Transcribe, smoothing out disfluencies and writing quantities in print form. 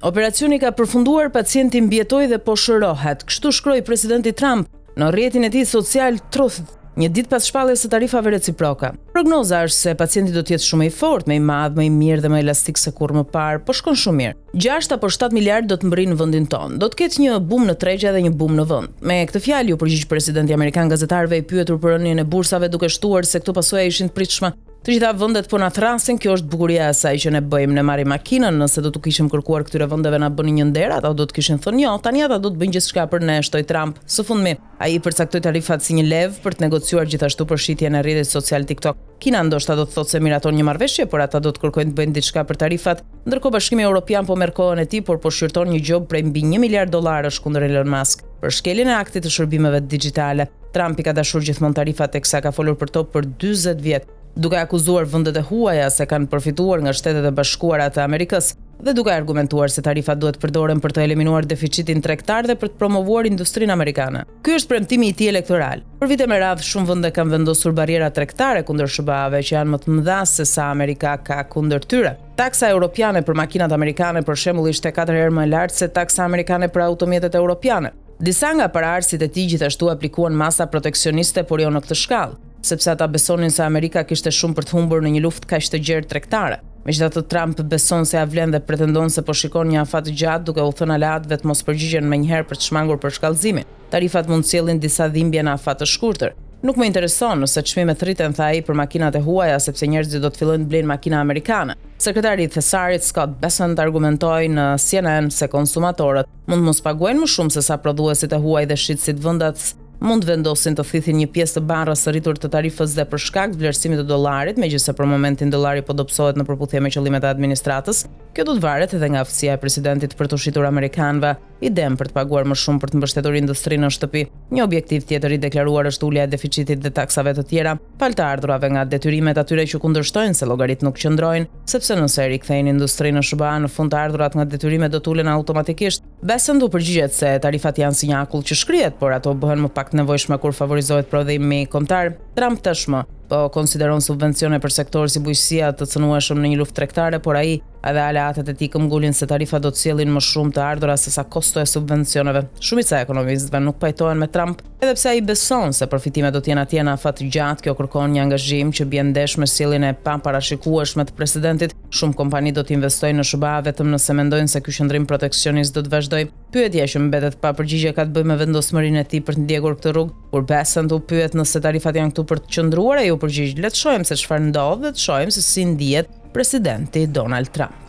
Operacioni ka përfunduar, pacienti mbjetoi dhe po shërohet. Kështu shkroi presidenti Trump në rrjetin e tij social Truth, një ditë pas shpalljes së tarifave reciproke. Prognoza është se pacienti do të jetë shumë i fortë, më i madh, më i mirë dhe më elastik se kurrë më parë, po shkon shumë mirë. 6 apo 7 miliardë do të mbërrinë në vendin tonë. Do të ketë një bum në tregje dhe një bum në vend. Me këtë fjalë u përgjigj presidenti amerikan gazetarëve i pyetur për rënien e bursave, duke shtuar se këto pasojë ishin të pritshme. Të gjitha vendet po na thrasin, kjo është bukuria e asaj që ne bëjmë, ne marrim makinën, nëse do të kishim kërkuar këtyre vendeve na bënin një nder, ata do të kishin thënë jo, tani ata do të bëjnë gjithçka për ne, shtoi Trump. Së fundmi, ai përcaktoi tarifat si një lev për të negociuar gjithashtu përshitjen e rrjetit social TikTok. Kina ndoshta do të thotë se miraton një marrëveshje, por ata do të kërkojnë të bëjnë diçka për tarifat, ndërkohë Bashkimi Evropian po merr kohën e tij, por po shqyrton një gjop prej mbi $1 miliard kundër Elon Musk për shkeljen e aktit të shërbimeve digjitale. Trump i ka dashur gjithmonë tarifat teksa ka folur për to për 40 vjet, duke akuzuar vendet e huaja se kanë përfituar nga Shtetet e Bashkuara të Amerikës dhe duke argumentuar se tarifat duhet përdoren për të eliminuar deficitin tregtar dhe për të promovuar industrinë amerikane. Ky është premtimi i tij elektoral. Për vite me radhë shumë vende kanë vendosur barriera tregtare kundër SBA-ve që janë më të mëdha se sa Amerika ka kundër tyre. Taksa europiane për makinat amerikane për shembull ishte 4 herë më e lartë se taksa amerikane për automjetet europiane. Disa nga paraardhësit e tij gjithashtu aplikuan masa proteksioniste, por jo në këtë shkallë, sepse ata besonin se Amerika kishte shumë për të humbur në një luftë kaq të gjerë tregtare. Megjithatë Trump beson se ja vlen dhe pretendon se po shikon një afat gjatë duke u thënë aleatëve të mos përgjigjen menjëherë për të shmangur për shkallëzimin. Tarifat mund të sjellin disa dhimbje në afat të shkurtër. Nuk më intereson nëse çmimet rriten, tha ai, për makinat e huaja, sepse njerëzit do të fillojnë të blejnë makina amerikane. Sekretari i Thesarit Scott Bessent argumentoi në CNN se konsumatorët mund të mos paguajnë më shumë se sa prodhuesit e huaj dhe shitësit vendas mund vendosin të thithin një pjesë të barrës së rritur të tarifës dhe për shkak të vlerësimit të dollarit, megjithëse për momentin dollari po dobësohet në përputhje me qëllimet e administratës. Kjo do të varet edhe nga aftësia e presidentit për të ushitur amerikanëve idem për të paguar më shumë për të mbështetur industrinë në shtëpi. Një objektiv tjetër i deklaruar është ulja e deficitit dhe taksave të tjera, fal të ardhurave nga detyrimet atyre që kundërshtojnë se llogarit nuk qëndrojnë, sepse nëse rikthejnë industrinë në SBA, në fund të ardhurat nga detyrimet do të ulen automatikisht. Bessent u përgjigjet se tarifat janë si një akull që shkrihet, por ato bëhen më pak të nevojshme kur favorizohet prodhimi kombëtar. Trump tashmë po konsideron subvencione për sektorë si bujqësia të cënueshëm në një luftë tregtare, por ai edhe aleatët e tij këmbgulin se tarifat do të sjellin më shumë të ardhura se sa kosto e subvencioneve. Shumica e ekonomistëve nuk pajtohen me Trump, edhe pse ai beson se përfitimet do të jenë atje në afat të gjatë. Kjo kërkon një angazhim që bie ndesh me sjelljen e paparashikueshme të presidentit. Shumë kompani do të investojnë në SBA vetëm nëse mendojnë se ky qendrim proteksionist do të vazhdojë. Pyetja që mbetet pa përgjigje ka të bëjë me vendosmërinë e tij për të ndjekur këtë rrugë. Kur Bessent u pyet nëse tarifat janë këtu për të qëndruar, ai u përgjigj: "Le të shohim se çfarë ndodh dhe të shohim se si ndihet presidenti Donald Trump."